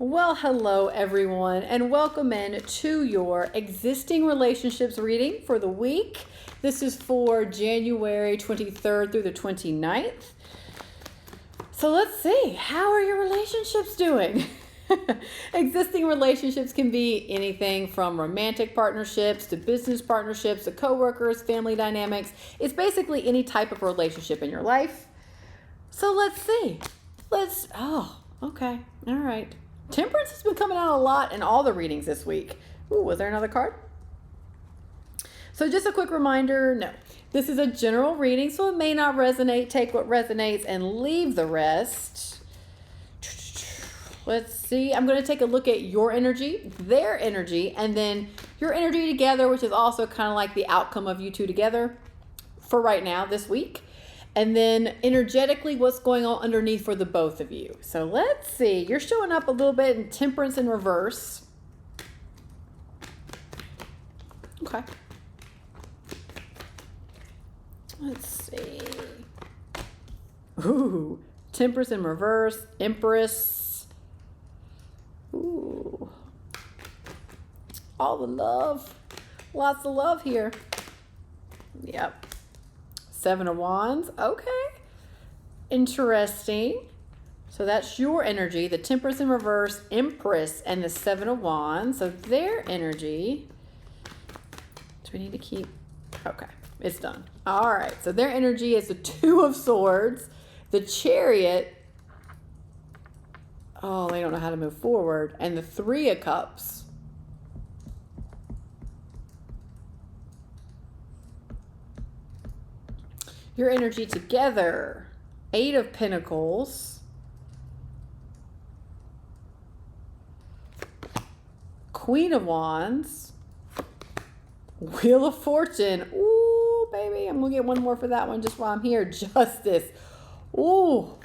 Well, hello everyone, and welcome in to your existing relationships reading for the week. This is for January 23rd through the 29th. So let's see, how are your relationships doing? Existing relationships can be anything from romantic partnerships to business partnerships to coworkers, family dynamics. It's basically any type of relationship in your life. So let's see. Okay, all right. Temperance has been coming out a lot in all the readings this week. Ooh, was there another card? So just a quick reminder, no. This is a general reading, so it may not resonate. Take what resonates and leave the rest. Let's see. I'm going to take a look at your energy, their energy, and then your energy together, which is also kind of like the outcome of you two together for right now this week. And then energetically, what's going on underneath for the both of you. So let's see. You're showing up a little bit in Temperance in reverse. Okay. Let's see. Ooh, Temperance in reverse, Empress. Ooh. All the love. Lots of love here. Yep. Seven of Wands. Okay. Interesting. So that's your energy. The Temperance in reverse, Empress, and the Seven of Wands. So their energy. Do we need to keep? Okay. It's done. All right. So their energy is the Two of Swords, the Chariot. Oh, they don't know how to move forward. And the Three of Cups. Your energy together, Eight of Pentacles, Queen of Wands, Wheel of Fortune. Ooh, baby, I'm going to get one more for that one just while I'm here. Justice. Ooh.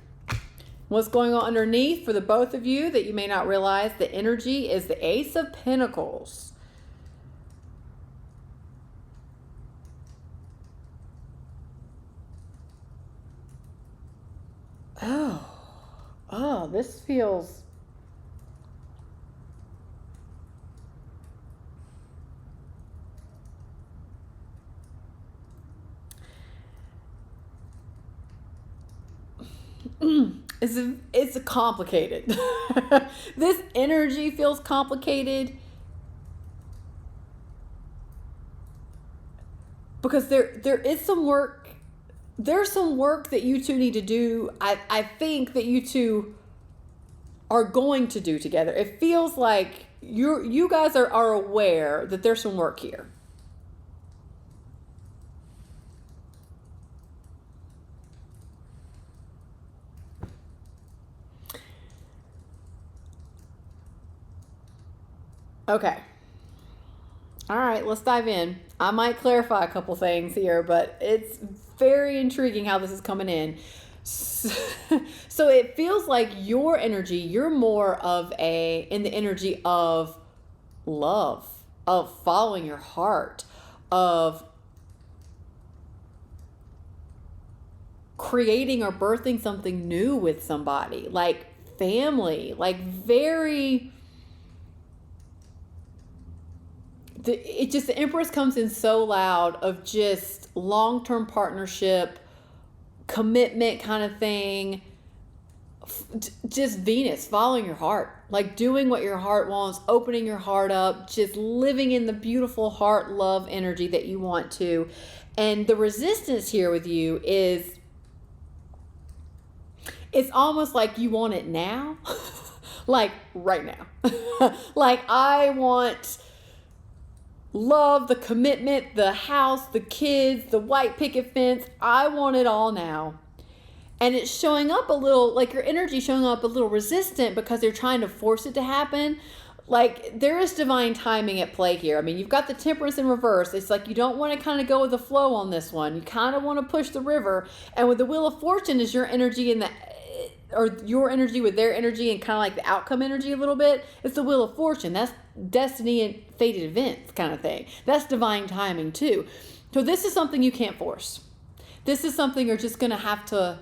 What's going on underneath for the both of you that you may not realize? The energy is the Ace of Pentacles. Oh, this feels... It's complicated. This energy feels complicated because there is some work. There's some work that you two need to do. I think that you two are going to do together. It feels like you guys are aware that there's some work here. Okay. All right, let's dive in. I might clarify a couple things here, but it's very intriguing how this is coming in. So it feels like your energy, you're more of in the energy of love, of following your heart, of creating or birthing something new with somebody, like family, like very... the Empress comes in so loud of just long-term partnership, commitment kind of thing. Just Venus, following your heart, like doing what your heart wants, opening your heart up, just living in the beautiful heart love energy that you want to. And the resistance here with you is, it's almost like you want it now, like right now. Like I want... love, the commitment, the house, the kids, the white picket fence. I want it all now. And it's showing up a little, like your energy showing up a little resistant because they're trying to force it to happen. Like there is divine timing at play here. I mean, you've got the Temperance in reverse. It's like you don't want to kind of go with the flow on this one. You kind of want to push the river. And with the Wheel of Fortune is your energy in the... or your energy with their energy and kind of like the outcome energy a little bit. It's the Wheel of Fortune. That's destiny and fated events kind of thing. That's divine timing too. So this is something you can't force. This is something you're just going to have to,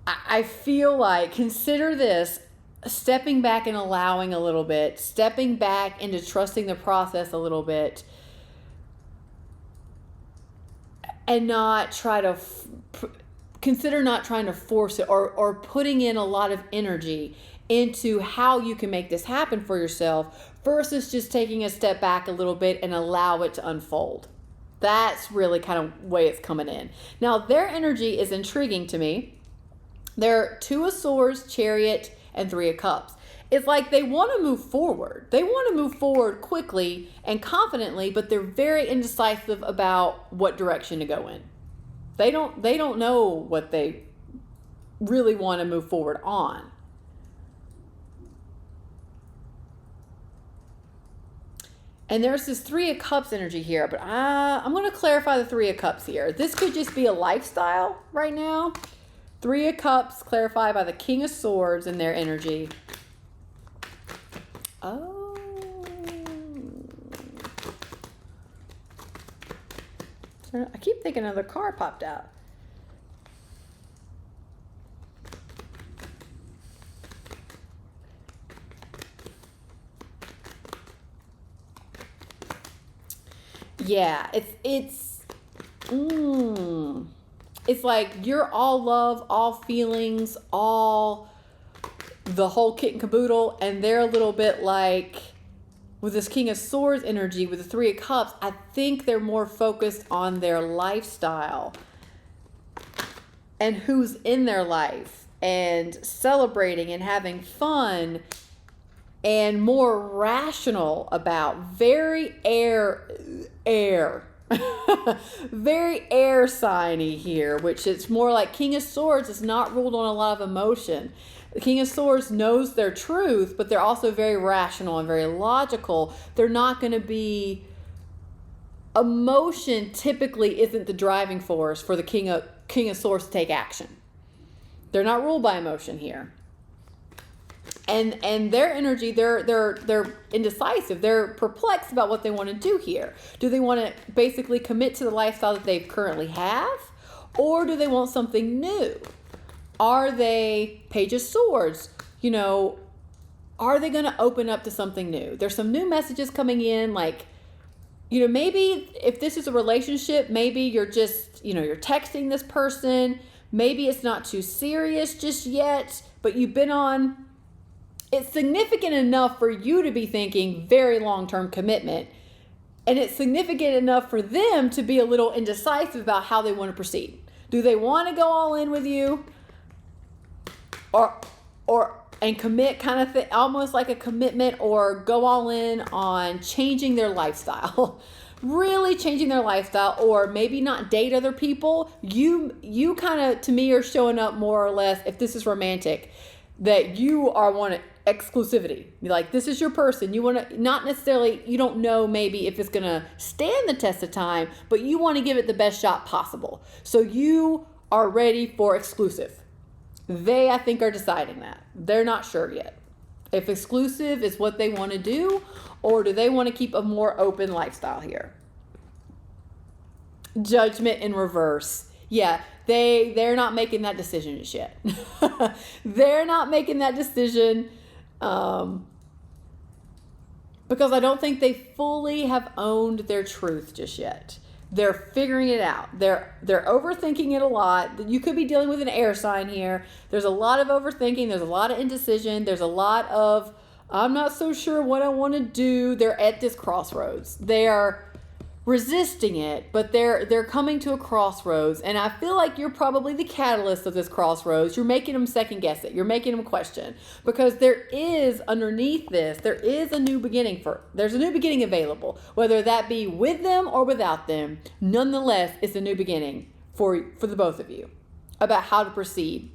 I feel like, consider this stepping back and allowing a little bit, stepping back into trusting the process a little bit, and not try to consider not trying to force it, or putting in a lot of energy into how you can make this happen for yourself versus just taking a step back a little bit and allow it to unfold. That's really kind of way it's coming in. Now, their energy is intriguing to me. They're 2 of Swords, Chariot, and 3 of Cups. It's like they want to move forward. They want to move forward quickly and confidently, but they're very indecisive about what direction to go in. They don't know what they really want to move forward on. And there's this 3 of Cups energy here, but I'm going to clarify the 3 of Cups here. This could just be a lifestyle right now. 3 of Cups clarified by the King of Swords in their energy. Oh. I keep thinking another card popped out. Yeah, it's like you're all love, all feelings, all the whole kit and caboodle, and they're a little bit like, with this King of Swords energy, with the 3 of Cups, I think they're more focused on their lifestyle and who's in their life and celebrating and having fun, and more rational about, very air very air signy here, which it's more like King of Swords is not ruled on a lot of emotion. The King of Swords knows their truth, but they're also very rational and very logical. They're not going to be, emotion typically isn't the driving force for the King of Swords to take action. They're not ruled by emotion here. And their energy, they're indecisive. They're perplexed about what they want to do here. Do they want to basically commit to the lifestyle that they currently have, or do they want something new? Are they Page of Swords? You know, are they going to open up to something new? There's some new messages coming in, like, you know, maybe if this is a relationship, maybe you're just, you know, you're texting this person. Maybe it's not too serious just yet, but you've been on, it's significant enough for you to be thinking very long-term commitment. And it's significant enough for them to be a little indecisive about how they want to proceed. Do they want to go all in with you? And commit kind of thing, almost like a commitment, or go all in on changing their lifestyle, really changing their lifestyle, or maybe not date other people. You kind of, to me, are showing up more or less, if this is romantic, that you are want exclusivity. You're like, this is your person. You want to, not necessarily, you don't know maybe if it's going to stand the test of time, but you want to give it the best shot possible. So you are ready for exclusive. They, I think, are deciding that. They're not sure yet if exclusive is what they want to do, or do they want to keep a more open lifestyle here. Judgment in reverse. Yeah, they're not making that decision just yet. They're not making that decision because I don't think they fully have owned their truth just yet. They're figuring it out. They're overthinking it a lot. You could be dealing with an air sign here. There's a lot of overthinking. There's a lot of indecision. There's a lot of, I'm not so sure what I want to do. They're at this crossroads. They are resisting it, but they're coming to a crossroads. And I feel like you're probably the catalyst of this crossroads. You're making them second guess it. You're making them question, because there is underneath this, there's a new beginning available, whether that be with them or without them. Nonetheless, it's a new beginning for the both of you about how to proceed.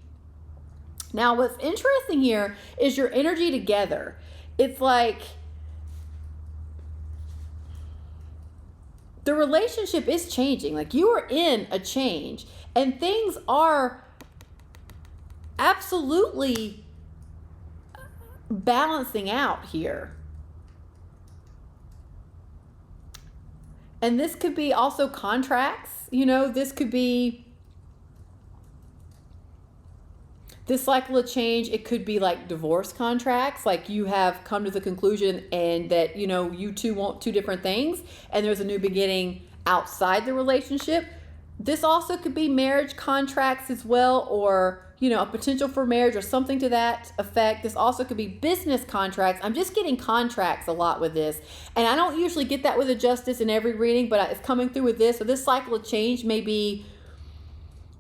Now, what's interesting here is your energy together. It's like the relationship is changing. Like, you are in a change, and things are absolutely balancing out here. And this could be also contracts. You know, this could be This cycle of change, it could be like divorce contracts, like you have come to the conclusion and that, you two want two different things and there's a new beginning outside the relationship. This also could be marriage contracts as well, or, a potential for marriage or something to that effect. This also could be business contracts. I'm just getting contracts a lot with this. And I don't usually get that with a justice in every reading, but it's coming through with this. So this cycle of change may be,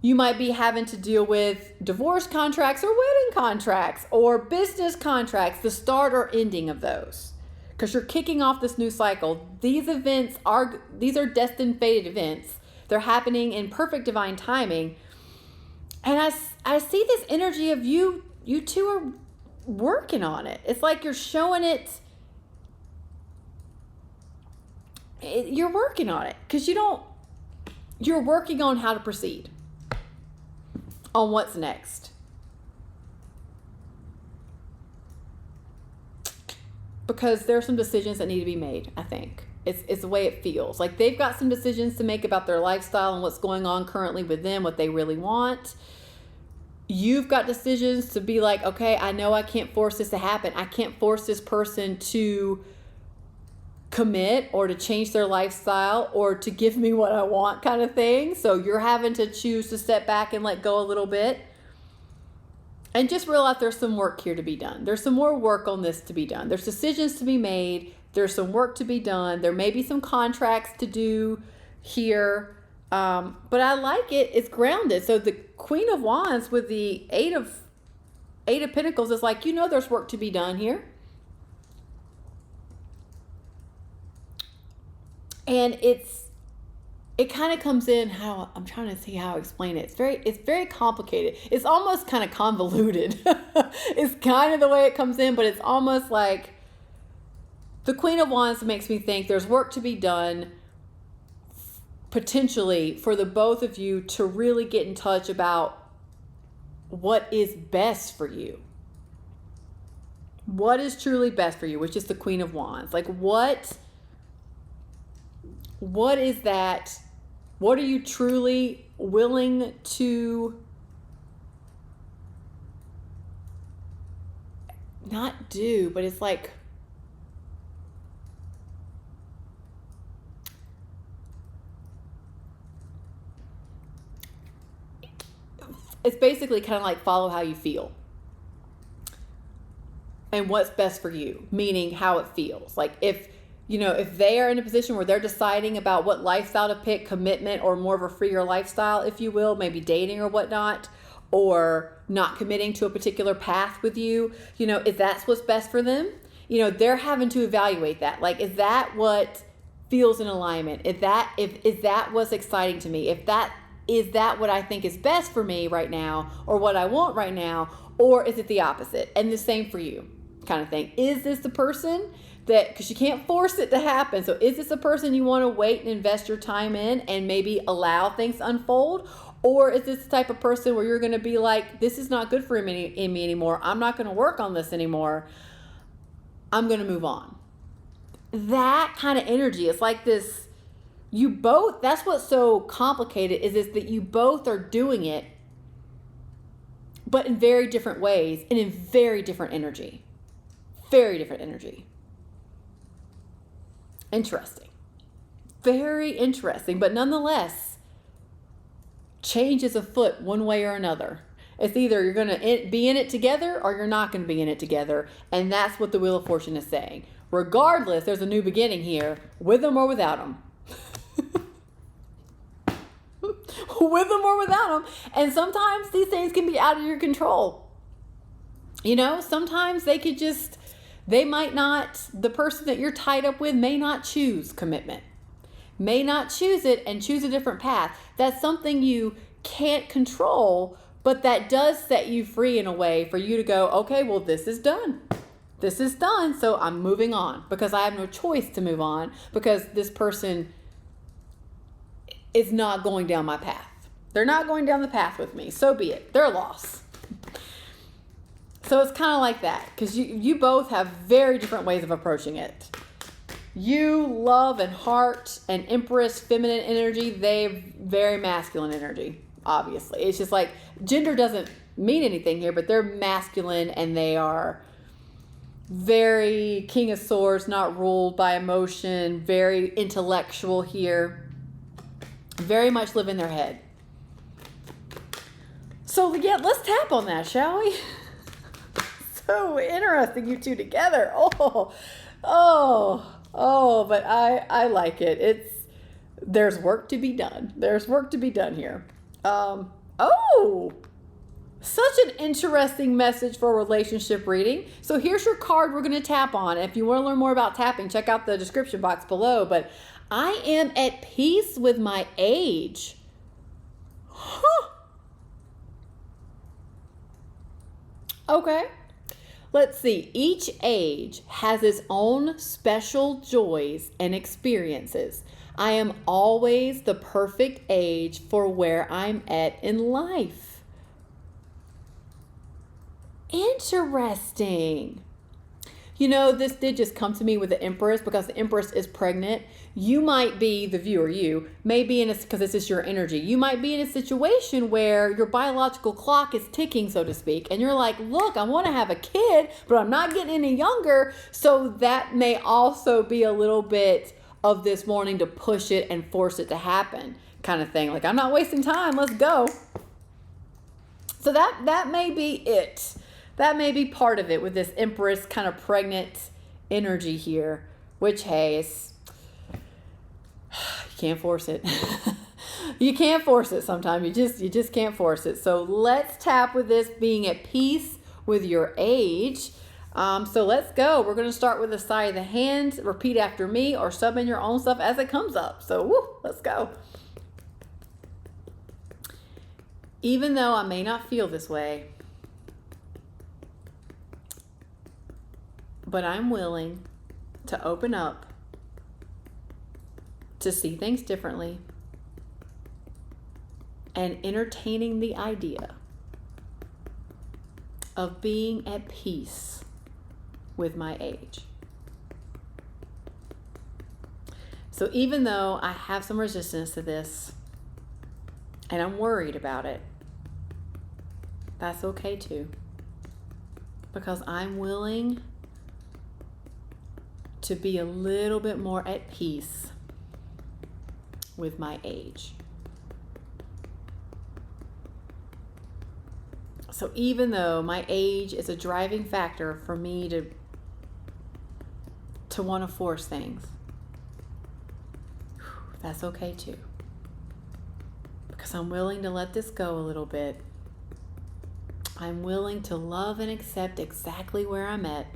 you might be having to deal with divorce contracts or wedding contracts or business contracts, the start or ending of those. Because you're kicking off this new cycle. These are destined fated events. They're happening in perfect divine timing. And I see this energy of you two are working on it. It's like you're showing it. You're working on it because you're working on how to proceed, on what's next. Because there are some decisions that need to be made, I think. It's the way it feels. Like they've got some decisions to make about their lifestyle and what's going on currently with them, what they really want. You've got decisions to be like, okay, I know I can't force this to happen. I can't force this person to commit or to change their lifestyle or to give me what I want kind of thing. So you're having to choose to step back and let go a little bit. And just realize there's some work here to be done. There's some more work on this to be done. There's decisions to be made. There's some work to be done. There may be some contracts to do here. But I like it. It's grounded. So the Queen of Wands with the Eight of Pentacles is like, there's work to be done here. And it kind of comes in how I'm trying to see how I explain it. It's very complicated. It's almost kind of convoluted. It's kind of the way it comes in, but it's almost like the Queen of Wands makes me think there's work to be done potentially for the both of you to really get in touch about what is best for you. What is truly best for you, which is the Queen of Wands. Like what is that? What are you truly willing to not do, but it's like, it's basically kind of like follow how you feel and what's best for you, meaning how it feels. Like if they are in a position where they're deciding about what lifestyle to pick, commitment or more of a freer lifestyle, if you will, maybe dating or whatnot, or not committing to a particular path with you, if that's what's best for them, they're having to evaluate that. Like, is that what feels in alignment? Is that what's exciting to me? Is that what I think is best for me right now or what I want right now? Or is it the opposite? And the same for you kind of thing. Is this the person because you can't force it to happen. So is this a person you want to wait and invest your time in and maybe allow things to unfold? Or is this the type of person where you're going to be like, this is not good for me anymore. I'm not going to work on this anymore. I'm going to move on. That kind of energy. It's like this, that's what's so complicated is that you both are doing it, but in very different ways and in very different energy. Very different energy. Interesting. Very interesting. But nonetheless, change is afoot one way or another. It's either you're going to be in it together or you're not going to be in it together. And that's what the Wheel of Fortune is saying. Regardless, there's a new beginning here, with them or without them. With them or without them. And sometimes these things can be out of your control. Sometimes the person that you're tied up with may not choose commitment, may not choose it and choose a different path. That's something you can't control, but that does set you free in a way for you to go, okay, well, this is done. This is done. So I'm moving on because I have no choice to move on because this person is not going down my path. They're not going down the path with me. So be it. Their loss. So it's kind of like that because you both have very different ways of approaching it. You, love and heart and Empress, feminine energy, they have very masculine energy, obviously. It's just like gender doesn't mean anything here, but they're masculine and they are very King of Swords, not ruled by emotion, very intellectual here, very much live in their head. So yeah, let's tap on that, shall we? So interesting, you two together. But I like it. There's work to be done. There's work to be done here. Such an interesting message for a relationship reading. So here's your card we're going to tap on. If you want to learn more about tapping, check out the description box below. But I am at peace with my age. Okay. Let's see. Each age has its own special joys and experiences. I am always the perfect age for where I'm at in life. Interesting. You know, this did just come to me with the Empress because the Empress is pregnant. You might be, the viewer, you may be in a, because this is your energy, you might be in a situation where your biological clock is ticking, so to speak. And you're like, look, I want to have a kid, but I'm not getting any younger. So that may also be a little bit of this wanting to push it and force it to happen kind of thing. Like, I'm not wasting time. Let's go. So that may be it. That may be part of it with this Empress kind of pregnant energy here, which, hey, you can't force it. You can't force it sometimes. You just can't force it. So let's tap with this being at peace with your age. So let's go. We're going to start with the side of the hand. Repeat after me or sub in your own stuff as it comes up. So let's go. Even though I may not feel this way, but I'm willing to open up to see things differently and entertaining the idea of being at peace with my age. So even though I have some resistance to this and I'm worried about it, that's okay too, because I'm willing to be a little bit more at peace with my age. So even though my age is a driving factor for me to want to force things, that's okay too, because I'm willing to let this go a little bit. I'm willing to love and accept exactly where I'm at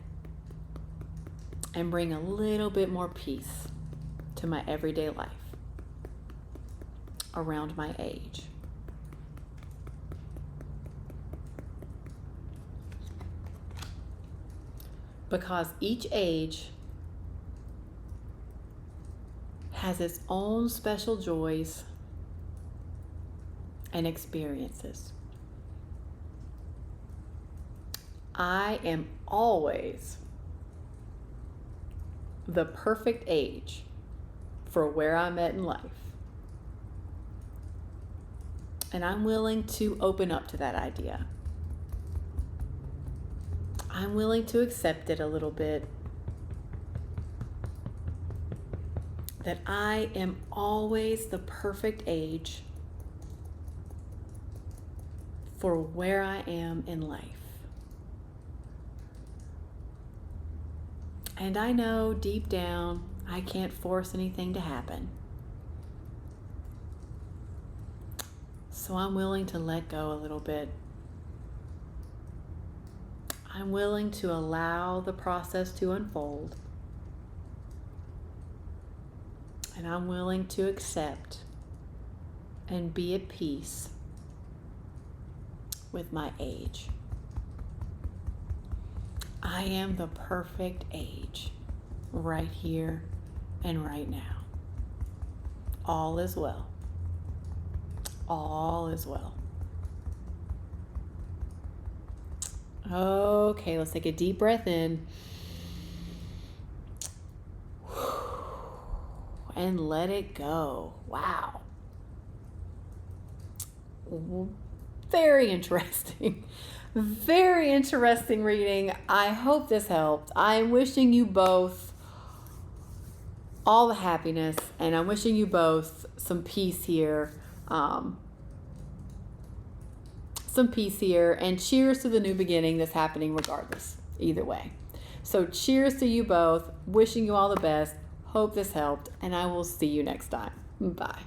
and bring a little bit more peace to my everyday life around my age. Because each age has its own special joys and experiences. I am always the perfect age for where I'm at in life. And I'm willing to open up to that idea. I'm willing to accept it a little bit. That I am always the perfect age for where I am in life. And I know deep down, I can't force anything to happen. So I'm willing to let go a little bit. I'm willing to allow the process to unfold. And I'm willing to accept and be at peace with my age. I am the perfect age right here and right now. All is well. All is well. Okay, let's take a deep breath in. And let it go. Wow. very interesting. Very interesting reading. I hope this helped. I'm wishing you both all the happiness, and I'm wishing you both some peace here. Some peace here, and cheers to the new beginning that's happening regardless, either way. So cheers to you both. Wishing you all the best. Hope this helped, and I will see you next time. Bye.